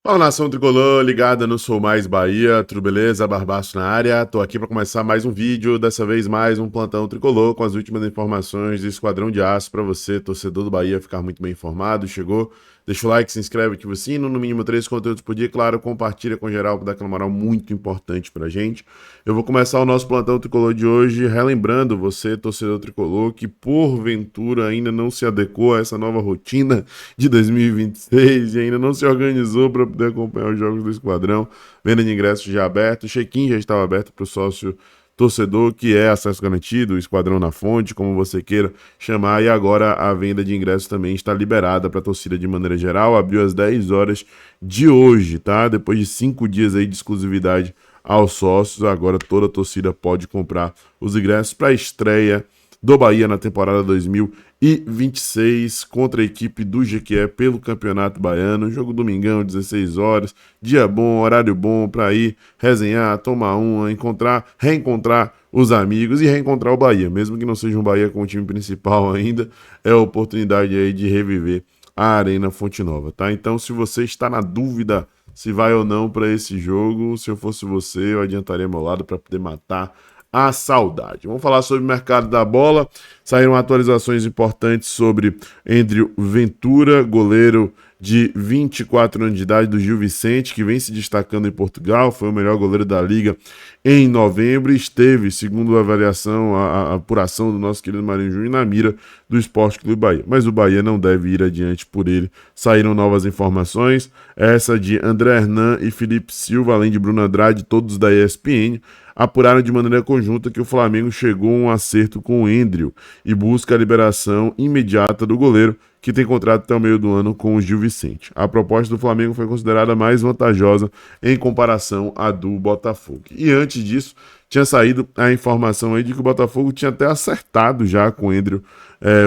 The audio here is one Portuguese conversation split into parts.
Fala, nação tricolor, ligada no Sou Mais Bahia, tudo beleza? Barbaço na área. Tô aqui para começar mais um vídeo, dessa vez mais um plantão tricolor com as últimas informações do Esquadrão de Aço para você, torcedor do Bahia, ficar muito bem informado. Chegou? Deixa o like, se inscreve, ativa o sino, no mínimo 3 conteúdos por dia, claro, compartilha com geral para dar aquela moral muito importante pra gente. Eu vou começar o nosso plantão tricolor de hoje relembrando você, torcedor tricolor, que porventura ainda não se adequou a essa nova rotina de 2026 e ainda não se organizou para poder acompanhar os jogos do Esquadrão. Venda de ingressos já aberto, o check-in já estava aberto para o sócio torcedor, que é acesso garantido, Esquadrão na Fonte, como você queira chamar, e agora a venda de ingressos também está liberada para a torcida de maneira geral, abriu às 10 horas de hoje, tá? Depois de 5 dias aí de exclusividade aos sócios, agora toda a torcida pode comprar os ingressos para a estreia do Bahia na temporada 2026 contra a equipe do Jequié pelo Campeonato Baiano. Jogo domingão, 16 horas, dia bom, horário bom para ir resenhar, tomar uma, reencontrar os amigos e reencontrar o Bahia, mesmo que não seja um Bahia com o time principal ainda, é a oportunidade aí de reviver a Arena Fonte Nova, tá? Então, se você está na dúvida se vai ou não para esse jogo, se eu fosse você, eu adiantaria meu lado para poder matar a saudade. Vamos falar sobre o mercado da bola. Saíram atualizações importantes sobre Andrew Ventura, goleiro de 24 anos de idade do Gil Vicente, que vem se destacando em Portugal, foi o melhor goleiro da liga em novembro e esteve, segundo a avaliação, a apuração do nosso querido Marinho Júnior, na mira do Sport Clube Bahia. Mas o Bahia não deve ir adiante por ele. Saíram novas informações, essa de André Hernan e Felipe Silva, além de Bruno Andrade, todos da ESPN, apuraram de maneira conjunta que o Flamengo chegou a um acerto com o Andrew e busca a liberação imediata do goleiro, que tem contrato até o meio do ano com o Gil Vicente. A proposta do Flamengo foi considerada mais vantajosa em comparação à do Botafogo. E antes disso, tinha saído a informação aí de que o Botafogo tinha até acertado já com o Andrew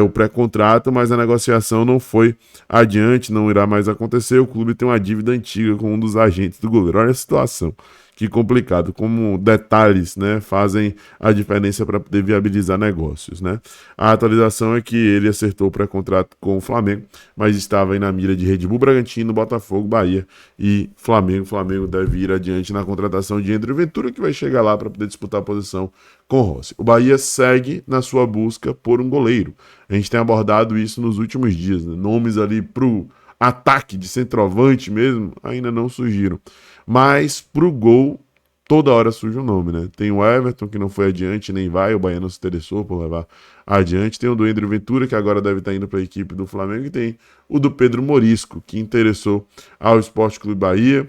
o pré-contrato, mas a negociação não foi adiante, não irá mais acontecer. O clube tem uma dívida antiga com um dos agentes do goleiro. Olha a situação. Que complicado, como detalhes, né, fazem a diferença para poder viabilizar negócios, né? A atualização é que ele acertou o pré-contrato com o Flamengo, mas estava aí na mira de Red Bull Bragantino, Botafogo, Bahia e Flamengo. O Flamengo deve ir adiante na contratação de André Ventura, que vai chegar lá para poder disputar a posição com o Rossi. O Bahia segue na sua busca por um goleiro. A gente tem abordado isso nos últimos dias, né? Nomes ali pro ataque de centroavante mesmo ainda não surgiram. Mas pro gol, toda hora surge um nome, né? Tem o Everton, que não foi adiante, nem vai, o Bahia não se interessou por levar adiante. Tem o do André Ventura, que agora deve estar indo para a equipe do Flamengo. E tem o do Pedro Morisco, que interessou ao Sport Clube Bahia.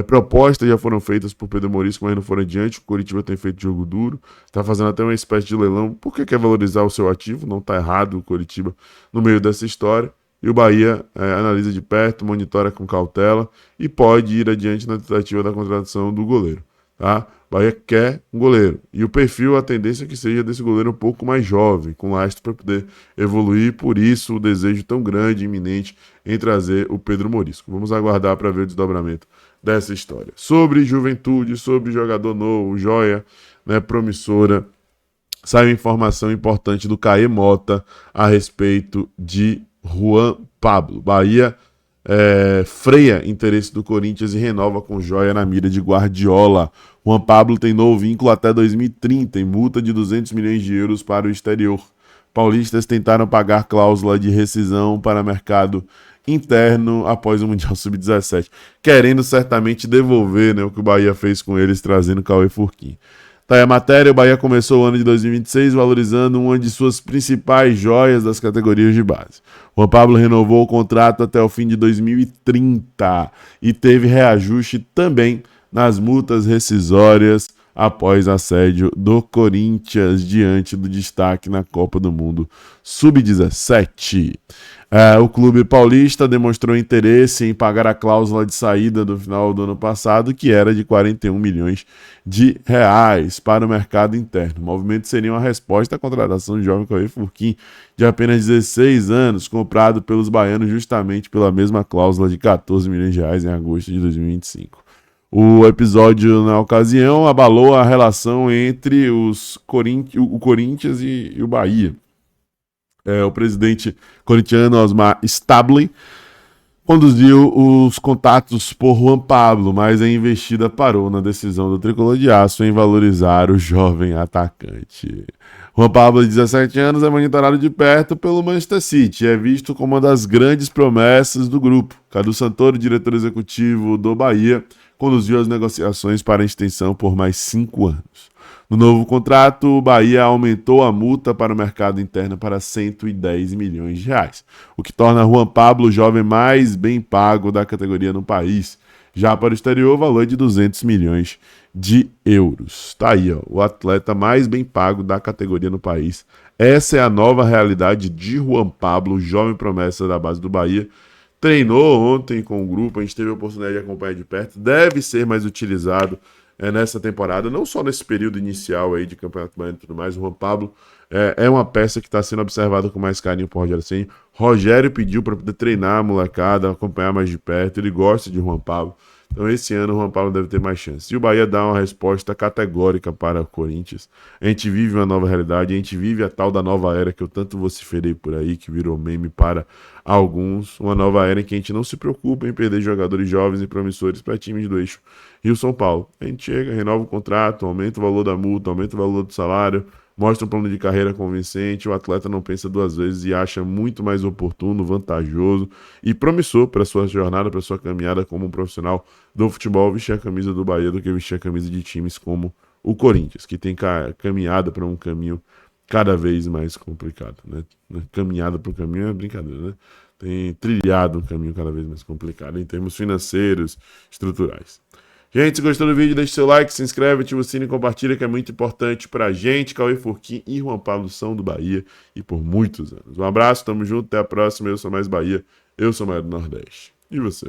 Propostas já foram feitas por Pedro Morisco, mas não foram adiante. O Coritiba tem feito jogo duro, está fazendo até uma espécie de leilão, porque quer valorizar o seu ativo. Não está errado o Coritiba no meio dessa história. E o Bahia analisa de perto, monitora com cautela e pode ir adiante na tentativa da contratação do goleiro. Tá? O Bahia quer um goleiro. E o perfil, a tendência é que seja desse goleiro um pouco mais jovem, com lastro para poder evoluir. Por isso, o desejo tão grande e iminente em trazer o Pedro Morisco. Vamos aguardar para ver o desdobramento dessa história. Sobre juventude, sobre jogador novo, joia, né, promissora, saiu informação importante do Caê Mota a respeito de Juan Pablo. Bahia freia interesse do Corinthians e renova com joia na mira de Guardiola. Juan Pablo tem novo vínculo até 2030 e multa de 200 milhões de euros para o exterior. Paulistas tentaram pagar cláusula de rescisão para mercado interno após o Mundial Sub-17, querendo certamente devolver, né, o que o Bahia fez com eles, trazendo Cauê Furquim. Tá aí a matéria, o Bahia começou o ano de 2026 valorizando uma de suas principais joias das categorias de base. O Juan Pablo renovou o contrato até o fim de 2030 e teve reajuste também nas multas rescisórias após assédio do Corinthians diante do destaque na Copa do Mundo Sub-17. O clube paulista demonstrou interesse em pagar a cláusula de saída do final do ano passado, que era de 41 milhões de reais para o mercado interno. O movimento seria uma resposta à contratação de jovem Cauê Furquim, de apenas 16 anos, comprado pelos baianos justamente pela mesma cláusula de 14 milhões de reais em agosto de 2025. O episódio, na ocasião, abalou a relação entre o Corinthians e o Bahia. O presidente corintiano Osmar Stabile conduziu os contatos por Juan Pablo, mas a investida parou na decisão do Tricolor de Aço em valorizar o jovem atacante. Juan Pablo, de 17 anos, é monitorado de perto pelo Manchester City e é visto como uma das grandes promessas do grupo. Cadu Santoro, diretor executivo do Bahia, conduziu as negociações para a extensão por mais 5 anos. No novo contrato, o Bahia aumentou a multa para o mercado interno para 110 milhões de reais, o que torna Juan Pablo o jovem mais bem pago da categoria no país. Já para o exterior, o valor é de 200 milhões de euros. Tá aí, ó, o atleta mais bem pago da categoria no país. Essa é a nova realidade de Juan Pablo, jovem promessa da base do Bahia. Treinou ontem com o grupo, a gente teve a oportunidade de acompanhar de perto. Deve ser mais utilizado nessa temporada, não só nesse período inicial aí de Campeonato Baiano e tudo mais. O Juan Pablo é uma peça que está sendo observada com mais carinho por Rogério Ceni. Rogério pediu para poder treinar a molecada, acompanhar mais de perto. Ele gosta de Juan Pablo. Então esse ano o Juan Pablo deve ter mais chance. E o Bahia dá uma resposta categórica para o Corinthians. A gente vive uma nova realidade, a gente vive a tal da nova era que eu tanto vociferei por aí, que virou meme para alguns. Uma nova era em que a gente não se preocupa em perder jogadores jovens e promissores para times do eixo Rio-São Paulo. A gente chega, renova o contrato, aumenta o valor da multa, aumenta o valor do salário, mostra um plano de carreira convincente, o atleta não pensa duas vezes e acha muito mais oportuno, vantajoso e promissor para sua jornada, para sua caminhada como um profissional do futebol, vestir a camisa do Bahia do que vestir a camisa de times como o Corinthians, que tem caminhada para um caminho cada vez mais complicado, né? Caminhada para o caminho é brincadeira, né? Tem trilhado um caminho cada vez mais complicado em termos financeiros, estruturais. Gente, se gostou do vídeo, deixe seu like, se inscreve, ativa o sino e compartilha, que é muito importante pra gente. Cauê Furquim e Juan Pablo são do Bahia e por muitos anos. Um abraço, tamo junto, até a próxima. Eu sou mais Bahia, eu sou mais do Nordeste. E você?